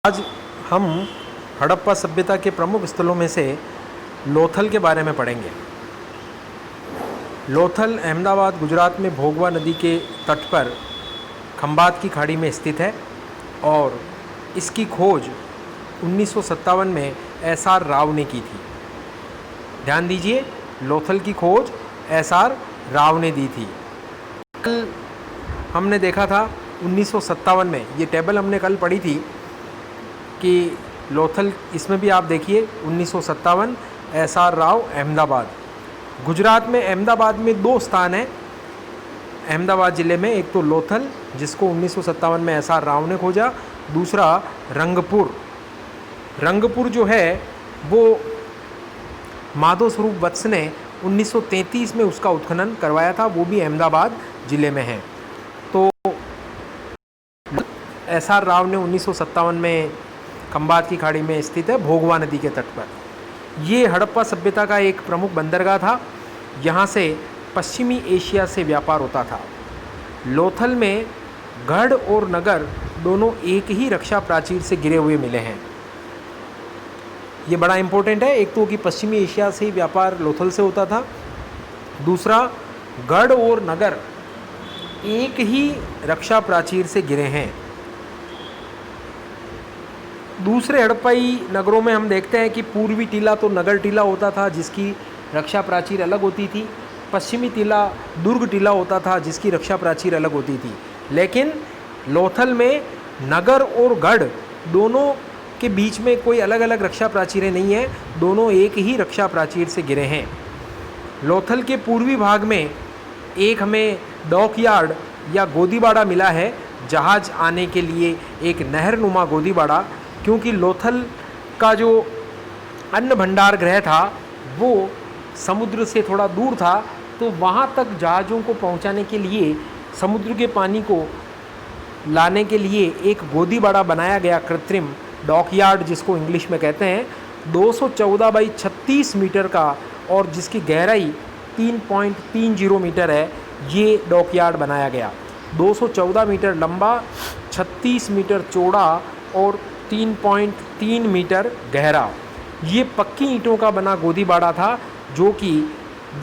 आज हम हड़प्पा सभ्यता के प्रमुख स्थलों में से लोथल के बारे में पढ़ेंगे। लोथल अहमदाबाद गुजरात में भोगवा नदी के तट पर खंबात की खाड़ी में स्थित है और इसकी खोज 1957 में एस.आर. राव ने की थी। ध्यान दीजिए, लोथल की खोज एस.आर. राव ने दी थी। कल हमने देखा था 1957 में, ये टेबल हमने कल पढ़ी थी कि लोथल, इसमें भी आप देखिए 1957 एस.आर. राव अहमदाबाद। गुजरात में अहमदाबाद में दो स्थान हैं अहमदाबाद ज़िले में, एक तो लोथल जिसको 1957 में एस.आर. राव ने खोजा, दूसरा रंगपुर। रंगपुर जो है वो माधव स्वरूप वत्स ने 1933 में उसका उत्खनन करवाया था, वो भी अहमदाबाद ज़िले में है। तो एस.आर. राव ने 1957 में खंबात की खाड़ी में स्थित है, भोगवा नदी के तट पर। ये हड़प्पा सभ्यता का एक प्रमुख बंदरगाह था। यहाँ से पश्चिमी एशिया से व्यापार होता था। लोथल में गढ़ और नगर दोनों एक ही रक्षा प्राचीर से घिरे हुए मिले हैं। ये बड़ा इंपॉर्टेंट है, एक तो कि पश्चिमी एशिया से व्यापार लोथल से होता था, दूसरा गढ़ और नगर एक ही रक्षा प्राचीर से घिरे हैं। दूसरे हड़प्पाई नगरों में हम देखते हैं कि पूर्वी टीला तो नगर टीला होता था जिसकी रक्षा प्राचीर अलग होती थी, पश्चिमी टीला दुर्ग टीला होता था जिसकी रक्षा प्राचीर अलग होती थी। लेकिन लोथल में नगर और गढ़ दोनों के बीच में कोई अलग अलग रक्षा प्राचीरें नहीं हैं, दोनों एक ही रक्षा प्राचीर से घिरे हैं। लोथल के पूर्वी भाग में एक हमें डॉकयार्ड या गोदीबाड़ा मिला है, जहाज आने के लिए एक नहरनुमा गोदीबाड़ा, क्योंकि लोथल का जो अन्न भंडार गृह था वो समुद्र से थोड़ा दूर था, तो वहाँ तक जहाज़ों को पहुँचाने के लिए, समुद्र के पानी को लाने के लिए एक गोदीबाड़ा बनाया गया, कृत्रिम डॉकयार्ड जिसको इंग्लिश में कहते हैं। 214 बाई 36 मीटर का और जिसकी गहराई 3.30 मीटर है, ये डॉकयार्ड बनाया गया। 214 मीटर लंबा, 36 मीटर चौड़ा और 3.3 मीटर गहरा। ये पक्की ईंटों का बना गोदीबाड़ा था, जो कि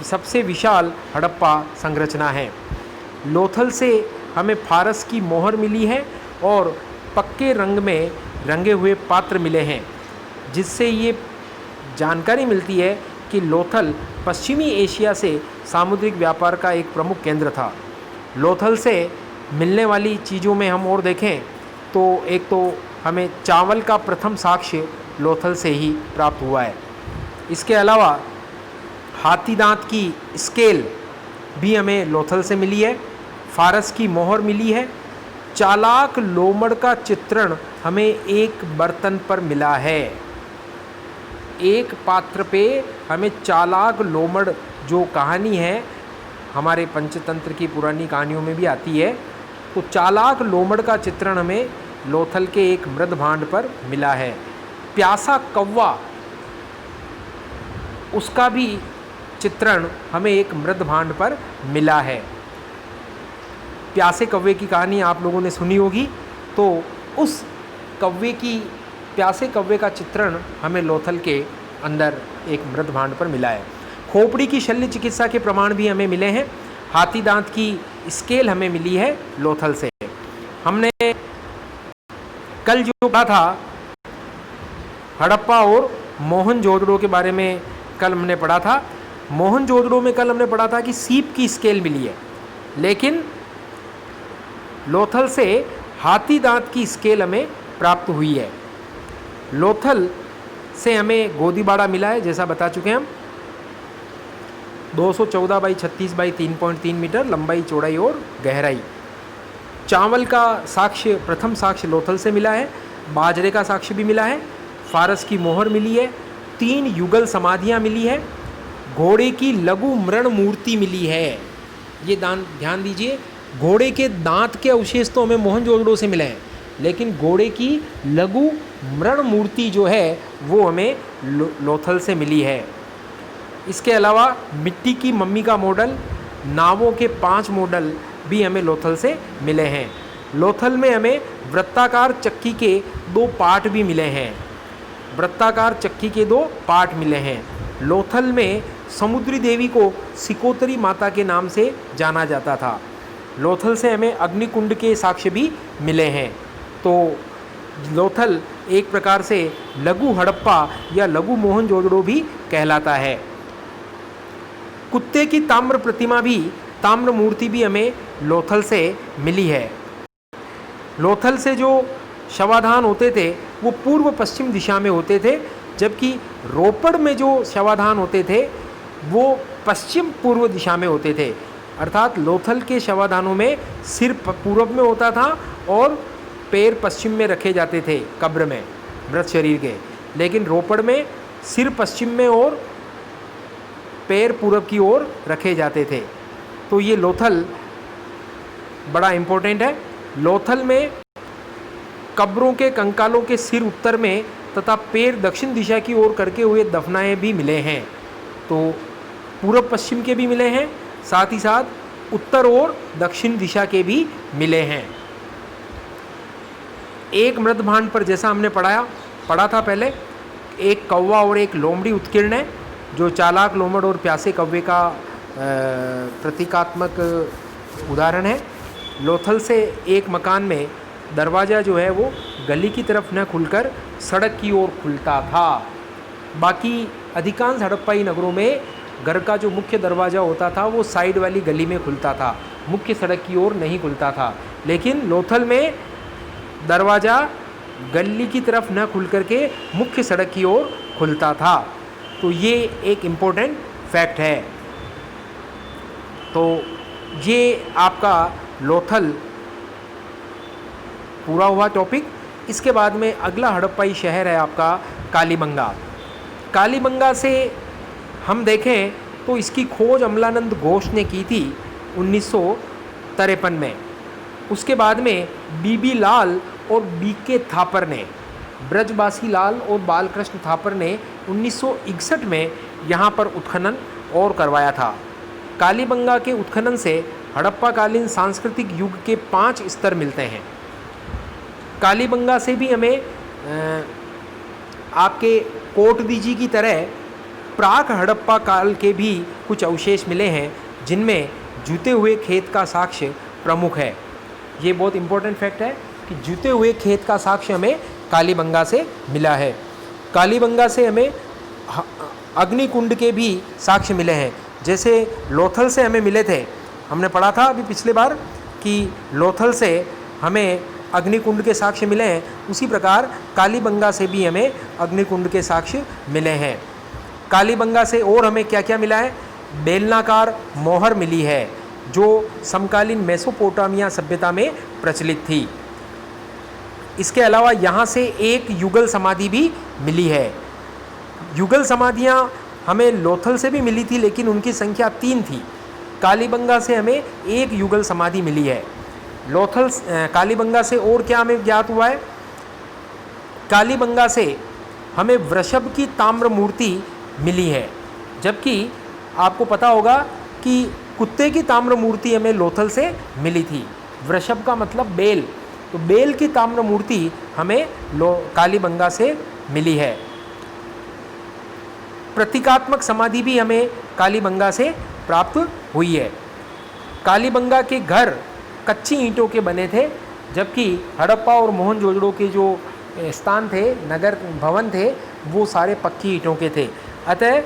सबसे विशाल हड़प्पा संरचना है। लोथल से हमें फारस की मोहर मिली है और पक्के रंग में रंगे हुए पात्र मिले हैं, जिससे ये जानकारी मिलती है कि लोथल पश्चिमी एशिया से सामुद्रिक व्यापार का एक प्रमुख केंद्र था। लोथल से मिलने वाली चीज़ों में हम और देखें तो एक तो हमें चावल का प्रथम साक्ष्य लोथल से ही प्राप्त हुआ है। इसके अलावा हाथी दांत की स्केल भी हमें लोथल से मिली है, फारस की मोहर मिली है, चालाक लोमड़ का चित्रण हमें एक बर्तन पर मिला है। एक पात्र पे हमें चालाक लोमड़, जो कहानी है हमारे पंचतंत्र की पुरानी कहानियों में भी आती है, तो चालाक लोमड़ का चित्रण हमें लोथल के एक मृद भांड पर मिला है। प्यासा कौवा, उसका भी चित्रण हमें एक मृद भांड पर मिला है। प्यासे कौवे की कहानी आप लोगों ने सुनी होगी, तो उस कौवे की, प्यासे कौवे का चित्रण हमें लोथल के अंदर एक मृद भांड पर मिला है। खोपड़ी की शल्य चिकित्सा के प्रमाण भी हमें मिले हैं। हाथी दांत की स्केल हमें मिली है लोथल से। हमने कल जो कहा था हड़प्पा और मोहनजोदड़ो के बारे में, कल हमने पढ़ा था। मोहनजोदड़ो में कल हमने पढ़ा था कि सीप की स्केल मिली है, लेकिन लोथल से हाथी दांत की स्केल हमें प्राप्त हुई है। लोथल से हमें गोदीबाड़ा मिला है, जैसा बता चुके हैं हम। 214 बाई 36 बाई 3.3 मीटर लंबाई, चौड़ाई और गहराई। चावल का साक्ष्य, प्रथम साक्ष्य लोथल से मिला है। बाजरे का साक्ष्य भी मिला है। फारस की मोहर मिली है। 3 युगल समाधियाँ मिली है। घोड़े की लघु मृण मूर्ति मिली है। ये ध्यान दीजिए, घोड़े के दांत के अवशेष तो हमें मोहनजोदड़ो से मिले हैं, लेकिन घोड़े की लघु मृण मूर्ति जो है वो हमें लोथल से मिली है। इसके अलावा मिट्टी की मम्मी का मॉडल, नावों के 5 मॉडल भी हमें लोथल से मिले हैं। लोथल में हमें वृत्ताकार चक्की के 2 पार्ट भी मिले हैं। वृत्ताकार चक्की के 2 पार्ट मिले हैं। लोथल में समुद्री देवी को सिकोतरी माता के नाम से जाना जाता था। लोथल से हमें अग्निकुंड के साक्ष्य भी मिले हैं। तो लोथल एक प्रकार से लघु हड़प्पा या लघु मोहनजोदड़ो भी कहलाता है। कुत्ते की ताम्र प्रतिमा भी, ताम्र मूर्ति भी हमें लोथल से मिली है। लोथल से जो शवाधान होते थे वो पूर्व पश्चिम दिशा में होते थे, जबकि रोपड़ में जो शवाधान होते थे वो पश्चिम पूर्व दिशा में होते थे। अर्थात लोथल के शवाधानों में सिर पूर्व में होता था और पैर पश्चिम में रखे जाते थे कब्र में मृत शरीर के, लेकिन रोपड़ में सिर पश्चिम में और पैर पूर्व की ओर रखे जाते थे। तो ये लोथल बड़ा इम्पोर्टेंट है। लोथल में कब्रों के कंकालों के सिर उत्तर में तथा पैर दक्षिण दिशा की ओर करके हुए दफनाए भी मिले हैं। तो पूर्व पश्चिम के भी मिले हैं, साथ ही साथ उत्तर और दक्षिण दिशा के भी मिले हैं। एक मृत भांड पर जैसा हमने पढ़ा था पहले, एक कौवा और एक लोमड़ी उत्कीर्ण है, जो चालाक लोमड़ और प्यासे कौवे का प्रतीकात्मक उदाहरण है। लोथल से एक मकान में दरवाज़ा जो है वो गली की तरफ न खुलकर सड़क की ओर खुलता था। बाकी अधिकांश हड़प्पाई नगरों में घर का जो मुख्य दरवाज़ा होता था वो साइड वाली गली में खुलता था, मुख्य सड़क की ओर नहीं खुलता था। लेकिन लोथल में दरवाज़ा गली की तरफ न खुल करके मुख्य सड़क की ओर खुलता था। तो ये एक इम्पोर्टेंट फैक्ट है। तो ये आपका लोथल पूरा हुआ टॉपिक। इसके बाद में अगला हड़प्पाई शहर है आपका कालीबंगा। कालीबंगा से हम देखें तो इसकी खोज अमलानंद घोष ने की थी 1953 में। उसके बाद में बीबी लाल और बीके थापर ने, ब्रजबासी लाल और बालकृष्ण थापर ने 1961 में यहाँ पर उत्खनन और करवाया था। कालीबंगा के उत्खनन से हड़प्पाकालीन सांस्कृतिक युग के 5 स्तर मिलते हैं। कालीबंगा से भी हमें आपके कोटदीजी की तरह प्राक हड़प्पा काल के भी कुछ अवशेष मिले हैं, जिनमें जूते हुए खेत का साक्ष्य प्रमुख है। ये बहुत इंपॉर्टेंट फैक्ट है कि जूते हुए खेत का साक्ष्य हमें कालीबंगा से मिला है। कालीबंगा से हमें अग्निकुंड के भी साक्ष्य मिले हैं। जैसे लोथल से हमें मिले थे, हमने पढ़ा था अभी पिछले बार कि लोथल से हमें अग्निकुंड के साक्ष्य मिले हैं, उसी प्रकार कालीबंगा से भी हमें अग्निकुंड के साक्ष्य मिले हैं। कालीबंगा से और हमें क्या क्या मिला है? बेलनाकार मोहर मिली है, जो समकालीन मेसोपोटामिया सभ्यता में प्रचलित थी। इसके अलावा यहाँ से एक युगल समाधि भी मिली है। युगल समाधियाँ हमें लोथल से भी मिली थी, लेकिन उनकी संख्या 3 थी। कालीबंगा से हमें एक युगल समाधि मिली है। लोथल कालीबंगा से और क्या हमें ज्ञात हुआ है? कालीबंगा से हमें वृषभ की ताम्र मूर्ति मिली है, जबकि आपको पता होगा कि कुत्ते की ताम्र मूर्ति हमें लोथल से मिली थी। वृषभ का मतलब बेल, तो बेल की ताम्र मूर्ति हमें कालीबंगा से मिली है। प्रतीकात्मक समाधि भी हमें कालीबंगा से प्राप्त हुई है। कालीबंगा के घर कच्ची ईंटों के बने थे, जबकि हड़प्पा और मोहनजोदड़ो के जो स्थान थे, नगर भवन थे, वो सारे पक्की ईंटों के थे। अतः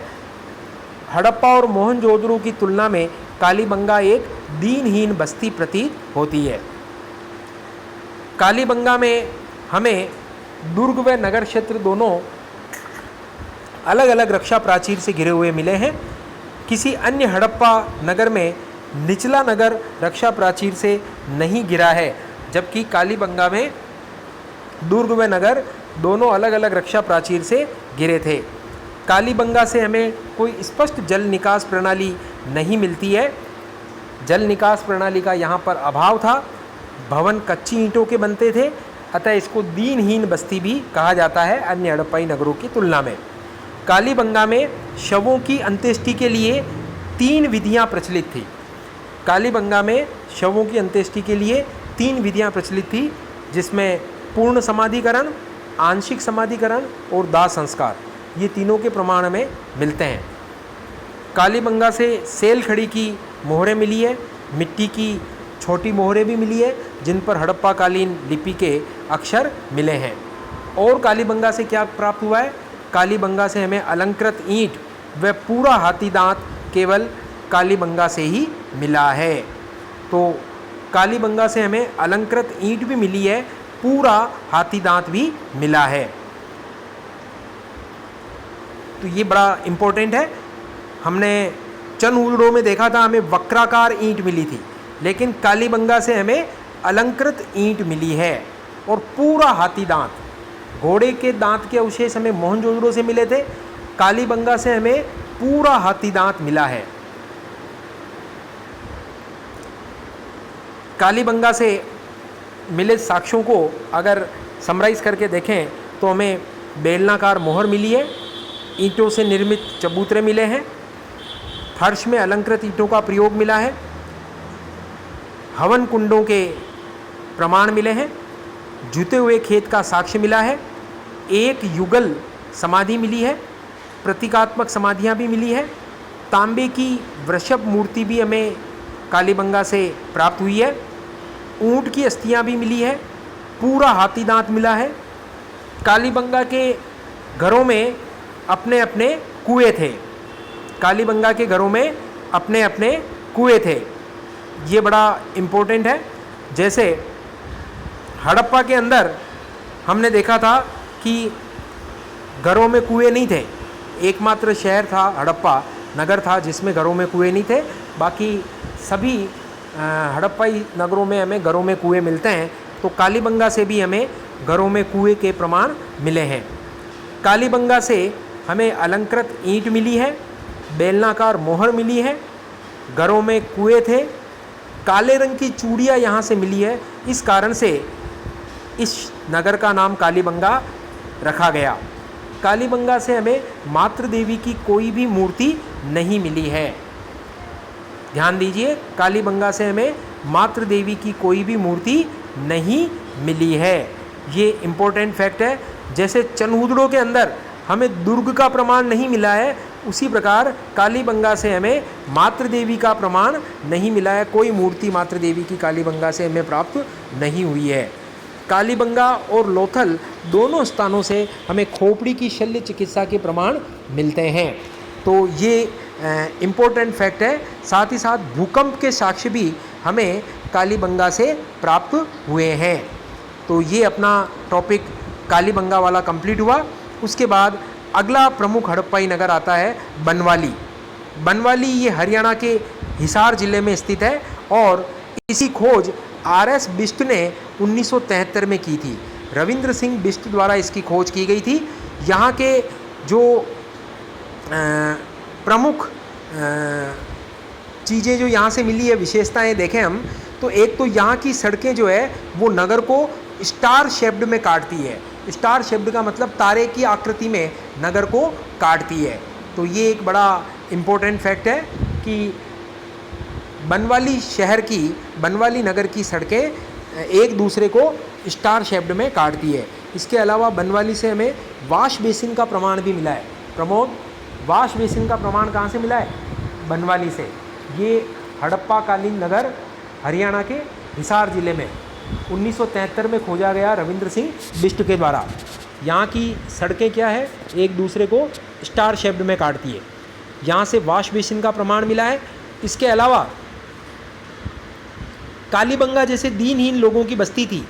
हड़प्पा और मोहनजोदड़ो की तुलना में कालीबंगा एक दीनहीन बस्ती प्रतीत होती है। कालीबंगा में हमें दुर्ग व नगर क्षेत्र दोनों अलग अलग रक्षा प्राचीर से घिरे हुए मिले हैं। किसी अन्य हड़प्पा नगर में निचला नगर रक्षा प्राचीर से नहीं घिरा है, जबकि कालीबंगा में दुर्ग व नगर दोनों अलग अलग रक्षा प्राचीर से घिरे थे। कालीबंगा से हमें कोई स्पष्ट जल निकास प्रणाली नहीं मिलती है। जल निकास प्रणाली का यहाँ पर अभाव था। भवन कच्ची ईंटों के बनते थे, अतः इसको दीनहीन बस्ती भी कहा जाता है अन्य हड़प्पाई नगरों की तुलना में। कालीबंगा में शवों की अंत्येष्टि के लिए 3 विधियाँ प्रचलित थी। कालीबंगा में शवों की अंत्येष्टि के लिए 3 विधियां प्रचलित थी, जिसमें पूर्ण समाधिकरण, आंशिक समाधिकरण और दाह संस्कार, ये तीनों के प्रमाण हमें मिलते हैं। कालीबंगा से सेल खड़ी की मोहरें मिली है, मिट्टी की छोटी मोहरें भी मिली है जिन पर हड़प्पा कालीन लिपि के अक्षर मिले हैं। और कालीबंगा से क्या प्राप्त हुआ है? कालीबंगा से हमें अलंकृत ईंट व पूरा हाथी दांत केवल कालीबंगा से ही मिला है। तो कालीबंगा से हमें अलंकृत ईंट भी मिली है, पूरा हाथी दांत भी मिला है। तो ये बड़ा इम्पोर्टेंट है। हमने चनहुदड़ो में देखा था हमें वक्राकार ईंट मिली थी, लेकिन कालीबंगा से हमें अलंकृत ईंट मिली है और पूरा हाथी दांत। घोड़े के दांत के अवशेष हमें मोहनजोदड़ो से मिले थे, कालीबंगा से हमें पूरा हाथी दांत मिला है। कालीबंगा से मिले साक्ष्यों को अगर समराइज करके देखें तो हमें बेलनाकार मोहर मिली है, ईंटों से निर्मित चबूतरे मिले हैं, फर्श में अलंकृत ईंटों का प्रयोग मिला है, हवन कुंडों के प्रमाण मिले हैं, जुते हुए खेत का साक्ष्य मिला है, एक युगल समाधि मिली है, प्रतीकात्मक समाधियाँ भी मिली है, तांबे की वृषभ मूर्ति भी हमें कालीबंगा से प्राप्त हुई है, ऊंट की अस्थियाँ भी मिली है, पूरा हाथी दांत मिला है। कालीबंगा के घरों में अपने अपने कुएँ थे, कालीबंगा के घरों में अपने अपने कुएँ थे। ये बड़ा इम्पोर्टेंट है। जैसे हड़प्पा के अंदर हमने देखा था कि घरों में कुएँ नहीं थे, एकमात्र शहर था हड़प्पा नगर था जिसमें घरों में कुएँ नहीं थे। बाकी सभी हड़प्पाई नगरों में हमें घरों में कुएँ मिलते हैं। तो कालीबंगा से भी हमें घरों में कुएँ के प्रमाण मिले हैं। कालीबंगा से हमें अलंकृत ईंट मिली है, बेलनाकार मोहर मिली है, घरों में कुएँ थे, काले रंग की चूड़ियाँ यहाँ से मिली है। इस कारण से इस नगर का नाम कालीबंगा रखा गया। कालीबंगा से हमें मातृ देवी की कोई भी मूर्ति नहीं मिली है। ध्यान दीजिए, कालीबंगा से हमें मातृ देवी की कोई भी मूर्ति नहीं मिली है। ये इम्पोर्टेंट फैक्ट है। जैसे चनहुदड़ो के अंदर हमें दुर्ग का प्रमाण नहीं मिला है, उसी प्रकार कालीबंगा से हमें मातृ देवी का प्रमाण नहीं मिला है। कोई मूर्ति मातृ देवी की कालीबंगा से हमें प्राप्त नहीं हुई है। कालीबंगा और लोथल दोनों स्थानों से हमें खोपड़ी की शल्य चिकित्सा के प्रमाण मिलते हैं। तो ये इम्पोर्टेंट फैक्ट है। साथ ही साथ भूकंप के साक्ष्य भी हमें कालीबंगा से प्राप्त हुए हैं। तो ये अपना टॉपिक कालीबंगा वाला कंप्लीट हुआ। उसके बाद अगला प्रमुख हड़प्पाई नगर आता है बनवाली। बनवाली ये हरियाणा के हिसार जिले में स्थित है और इसी खोज आर.एस. बिष्ट ने 1973 में की थी। रविंद्र सिंह बिष्ट द्वारा इसकी खोज की गई थी। यहाँ के जो प्रमुख चीज़ें जो यहाँ से मिली है, विशेषताएं देखें हम तो एक तो यहाँ की सड़कें जो है वो नगर को स्टार शेप्ड में काटती है। स्टार शेप्ड का मतलब तारे की आकृति में नगर को काटती है। तो ये एक बड़ा इम्पोर्टेंट फैक्ट है कि बनवाली शहर की, बनवाली नगर की सड़कें एक दूसरे को स्टार शेप्ड में काटती है। इसके अलावा बनवाली से हमें वाश बेसिन का प्रमाण भी मिला है। प्रमोद, वाश बेसिन का प्रमाण कहाँ से मिला है? बनवाली से। ये हड़प्पा कालीन नगर हरियाणा के हिसार जिले में 1973 में खोजा गया रविंद्र सिंह बिष्ट के द्वारा। यहाँ की सड़कें क्या है, एक दूसरे को स्टार शेप्ड में काटती है। यहाँ से वाश बेसिन का प्रमाण मिला है। इसके अलावा कालीबंगा जैसे दीनहीन लोगों की बस्ती थी,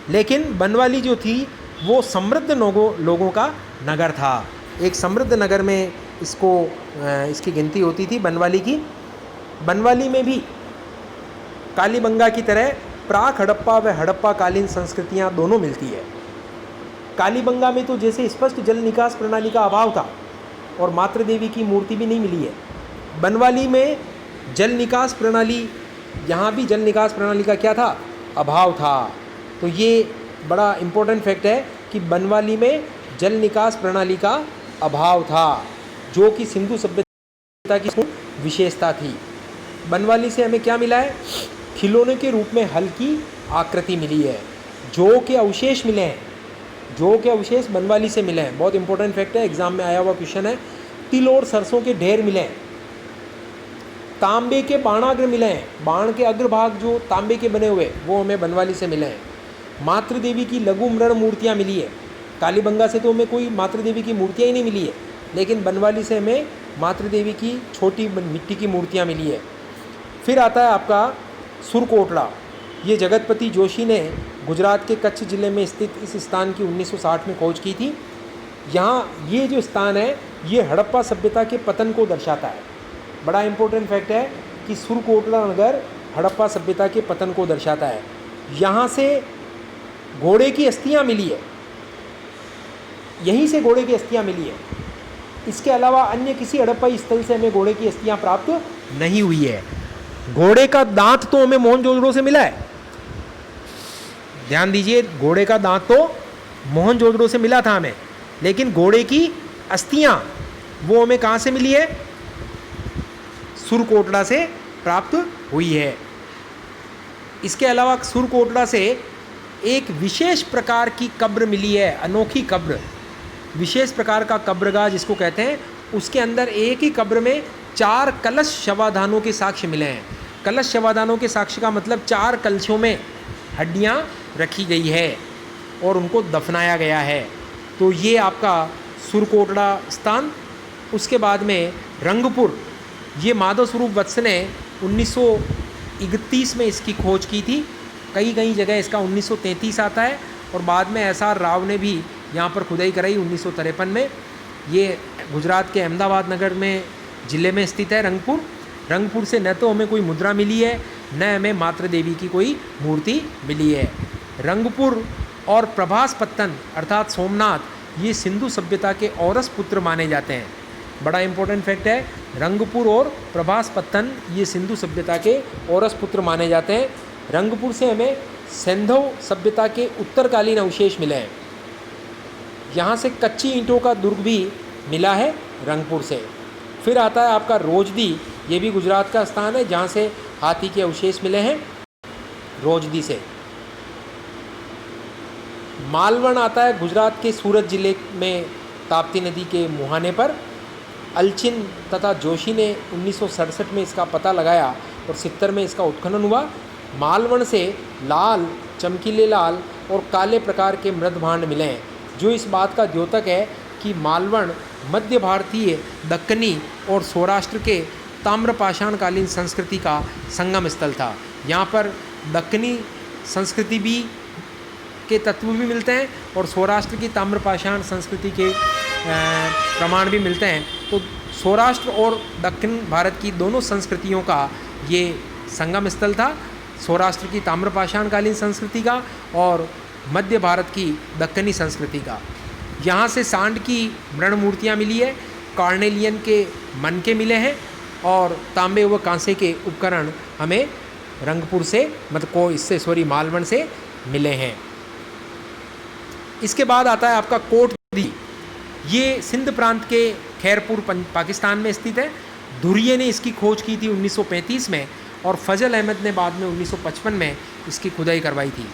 लेकिन बनवाली जो थी वो समृद्ध लोगों का नगर था। एक समृद्ध नगर में इसकी गिनती होती थी बनवाली की। बनवाली में भी कालीबंगा की तरह प्राक हड़प्पा व हड़प्पा कालीन संस्कृतियाँ दोनों मिलती है। कालीबंगा में तो जैसे स्पष्ट जल निकास प्रणाली का अभाव था और मातृ देवी की मूर्ति भी नहीं मिली है। बनवाली में जल निकास प्रणाली, यहाँ भी जल निकास प्रणाली का क्या था? अभाव था। तो ये बड़ा इम्पोर्टेंट फैक्ट है कि बनवाली में जल निकास प्रणाली का अभाव था, जो कि सिंधु सभ्यता की विशेषता थी। बनवाली से हमें क्या मिला है? खिलौने के रूप में हल्की आकृति मिली है। जौ के अवशेष मिले हैं, जौ के अवशेष बनवाली से मिले हैं, बहुत इंपॉर्टेंट फैक्ट है, एग्जाम में आया हुआ क्वेश्चन है। तिल और सरसों के ढेर मिले हैं। तांबे के बाणाग्र मिले हैं, बाण के अग्रभाग जो तांबे के बने हुए वो हमें बनवाली से मिले हैं। मातृ देवी की लघु मृण मूर्तियाँ मिली है। कालीबंगा से तो हमें कोई मातृ देवी की मूर्तियाँ ही नहीं मिली है, लेकिन बनवाली से हमें मातृ देवी की छोटी मिट्टी की मूर्तियाँ मिली है। फिर आता है आपका सुरकोटड़ा। ये जगतपति जोशी ने गुजरात के कच्छ जिले में स्थित इस स्थान की 1960 में खोज की थी। यहाँ ये जो स्थान है ये हड़प्पा सभ्यता के पतन को दर्शाता है। बड़ा इंपॉर्टेंट फैक्ट है कि सुरकोटड़ा नगर हड़प्पा सभ्यता के पतन को दर्शाता है। यहाँ से घोड़े की अस्थियाँ मिली है, यहीं से घोड़े की अस्थियाँ मिली है। इसके अलावा अन्य किसी हड़प्पाई स्थल से हमें घोड़े की अस्थियाँ प्राप्त नहीं हुई है। घोड़े का दांत तो हमें मोहनजोदड़ो से मिला है, ध्यान दीजिए, घोड़े का दांत तो मोहनजोदड़ो से मिला था हमें, लेकिन घोड़े की अस्थियां वो हमें कहाँ से मिली है? सुरकोटड़ा से प्राप्त हुई है। इसके अलावा सुरकोटड़ा से एक विशेष प्रकार की कब्र मिली है, अनोखी कब्र, विशेष प्रकार का कब्रगाह जिसको कहते हैं। उसके अंदर एक ही कब्र में 4 कलश शवाधानों के साक्ष्य मिले हैं। कलश शवाधानों के साक्ष्य का मतलब 4 कलशों में हड्डियाँ रखी गई है और उनको दफनाया गया है। तो ये आपका सुरकोटड़ा स्थान। उसके बाद में रंगपुर, ये माधव स्वरूप वत्स ने 1931 में इसकी खोज की थी। कई कई जगह इसका 1933 आता है और बाद में SR राव ने भी यहाँ पर खुदाई कराई 1953 में। ये गुजरात के अहमदाबाद नगर में ज़िले में स्थित है रंगपुर। रंगपुर से न तो हमें कोई मुद्रा मिली है, न हमें मातृ देवी की कोई मूर्ति मिली है। रंगपुर और प्रभास पत्तन अर्थात सोमनाथ, ये सिंधु सभ्यता के औरस पुत्र माने जाते हैं। बड़ा इंपॉर्टेंट फैक्ट है, रंगपुर और प्रभास पत्तन ये सिंधु सभ्यता के औरस पुत्र माने जाते हैं। रंगपुर से हमें सिंधु सभ्यता के उत्तरकालीन अवशेष मिले हैं। यहाँ से कच्ची ईंटों का दुर्ग भी मिला है रंगपुर से। फिर आता है आपका रोजदी, ये भी गुजरात का स्थान है जहाँ से हाथी के अवशेष मिले हैं, रोजदी से। मालवण आता है गुजरात के सूरत जिले में ताप्ती नदी के मुहाने पर। अलचिन तथा जोशी ने 1967 में इसका पता लगाया और 70 में इसका उत्खनन हुआ। मालवण से लाल, चमकीले लाल और काले प्रकार के मृद भांड मिले हैं, जो इस बात का द्योतक है कि मालवण मध्य भारतीय, दक्कनी और सौराष्ट्र के ताम्रपाषाणकालीन संस्कृति का संगम स्थल था। यहाँ पर दक्कनी संस्कृति भी के तत्व भी मिलते हैं और सौराष्ट्र की ताम्रपाषाण संस्कृति के प्रमाण भी मिलते हैं। तो सौराष्ट्र और दक्षिण भारत की दोनों संस्कृतियों का ये संगम स्थल था, सौराष्ट्र की ताम्रपाषाणकालीन संस्कृति का और मध्य भारत की दक्कनी संस्कृति का। यहाँ से सांड की मृण मूर्तियाँ मिली है, कार्नेलियन के मनके मिले हैं और तांबे व कांसे के उपकरण हमें रंगपुर से मालवण से मिले हैं। इसके बाद आता है आपका कोटदी, ये सिंध प्रांत के खैरपुर पाकिस्तान में स्थित है। धुरिये ने इसकी खोज की थी 1935 में और फजल अहमद ने बाद में 1955 में इसकी खुदाई करवाई थी।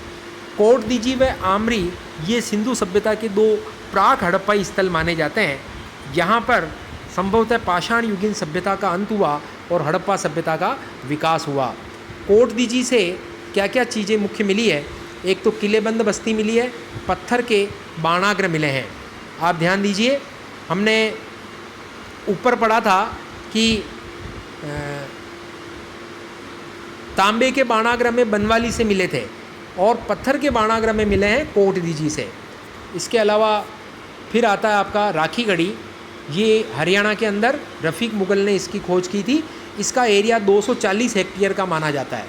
कोटदीजी व आमरी ये सिंधु सभ्यता के 2 प्राक हड़प्पाई स्थल माने जाते हैं। यहाँ पर संभवतः पाषाण युगीन सभ्यता का अंत हुआ और हड़प्पा सभ्यता का विकास हुआ। कोटदीजी से क्या क्या चीज़ें मुख्य मिली है? एक तो किलेबंद बस्ती मिली है, पत्थर के बाणाग्र मिले हैं। आप ध्यान दीजिए, हमने ऊपर पढ़ा था कि तांबे के बाणाग्र में बनवाली से मिले थे और पत्थर के बाणाग्र में मिले हैं कोटदीजी से। इसके अलावा फिर आता है आपका राखीगढ़ी, ये हरियाणा के अंदर रफ़ीक मुगल ने इसकी खोज की थी। इसका एरिया 240 हेक्टेयर का माना जाता है।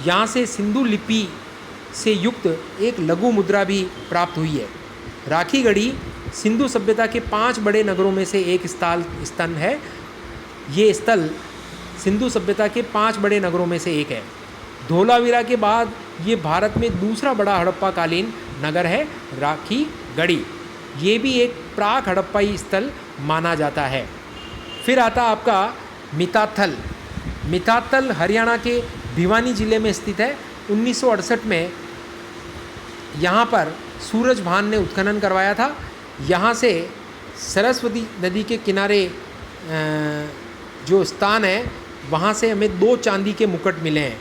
यहाँ से सिंधु लिपि से युक्त एक लघु मुद्रा भी प्राप्त हुई है। राखीगढ़ी सिंधु सभ्यता के 5 बड़े नगरों में से एक स्थल है। ये स्थल सिंधु सभ्यता के 5 बड़े नगरों में से एक है। धोलावीरा के बाद ये भारत में दूसरा बड़ा हड़प्पा कालीन नगर है राखीगढ़ी। ये भी एक प्राक हड़प्पाई स्थल माना जाता है। फिर आता आपका मिताथल। मिताथल हरियाणा के भिवानी ज़िले में स्थित है 1968 में यहाँ पर सूरज भान ने उत्खनन करवाया था। यहाँ से सरस्वती नदी के किनारे जो स्थान है वहाँ से हमें 2 चांदी के मुकुट मिले हैं।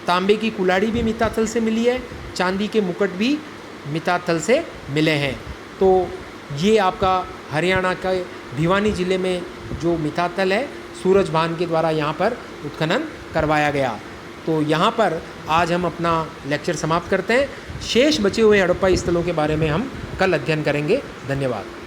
तांबे की कुल्हाड़ी भी मिताथल से मिली है, चांदी के मुकुट भी मिताथल से मिले हैं। तो ये आपका हरियाणा के भिवानी ज़िले में जो मिताथल है सूरज भान के द्वारा यहाँ पर उत्खनन करवाया गया। तो यहाँ पर आज हम अपना लेक्चर समाप्त करते हैं। शेष बचे हुए हड़प्पा स्थलों के बारे में हम कल अध्ययन करेंगे। धन्यवाद।